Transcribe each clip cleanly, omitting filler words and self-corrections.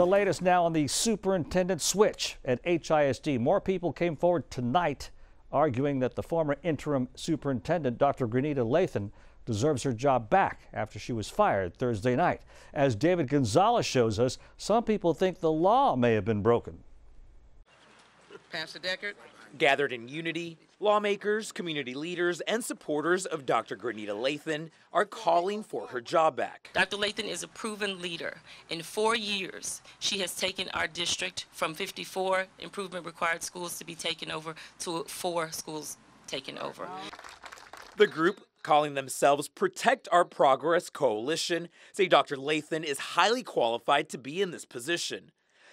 The latest now on the superintendent switch at HISD. More people came forward tonight arguing that the former interim superintendent, Dr. Grenita Lathan, deserves her job back after she was fired Thursday night. As David Gonzalez shows us, some people think the law may have been broken. Pastor Deckard. Gathered in unity, lawmakers, community leaders, and supporters of Dr. Grenita Lathan are calling for her job back. Dr. Lathan is a proven leader. In 4 years, she has taken our district from 54 improvement required schools to be taken over to 4 schools taken over. The group, calling themselves Protect Our Progress Coalition, say Dr. Lathan is highly qualified to be in this position.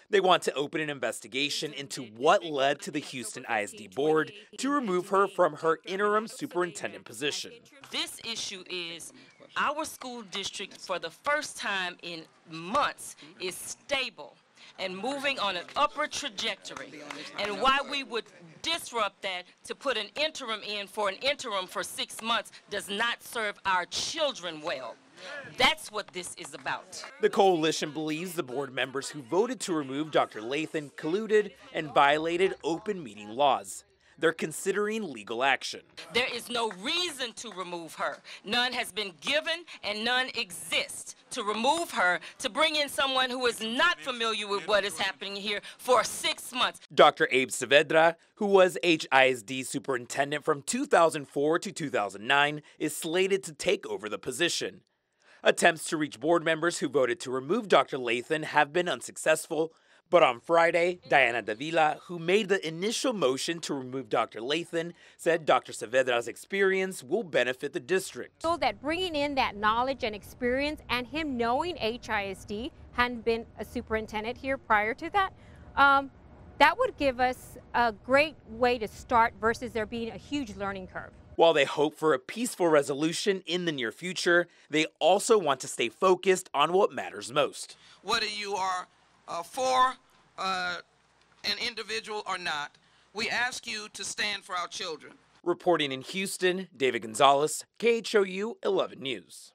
They want to open an investigation into what led to the Houston ISD board to remove her from her interim superintendent position. This issue is our school district, for the first time in months, is stable and moving on an upward trajectory. And why we would disrupt that to put an interim in for an interim for 6 months does not serve our children well. That's what this is about. The coalition believes the board members who voted to remove Dr. Lathan colluded and violated open meeting laws. They're considering legal action. There is no reason to remove her. None has been given and none exists to remove her, to bring in someone who is not familiar with what is happening here for 6 months. Dr. Abe Saavedra, who was HISD superintendent from 2004 to 2009, is slated to take over the position. Attempts to reach board members who voted to remove Dr. Lathan have been unsuccessful, but on Friday, Diana Davila, who made the initial motion to remove Dr. Lathan, said Dr. Saavedra's experience will benefit the district. So that bringing in that knowledge and experience, and him knowing HISD, hadn't been a superintendent here prior to that, that would give us a great way to start versus there being a huge learning curve. While they hope for a peaceful resolution in the near future, they also want to stay focused on what matters most. Whether you are for an individual or not, we ask you to stand for our children. Reporting in Houston, David Gonzalez, KHOU 11 News.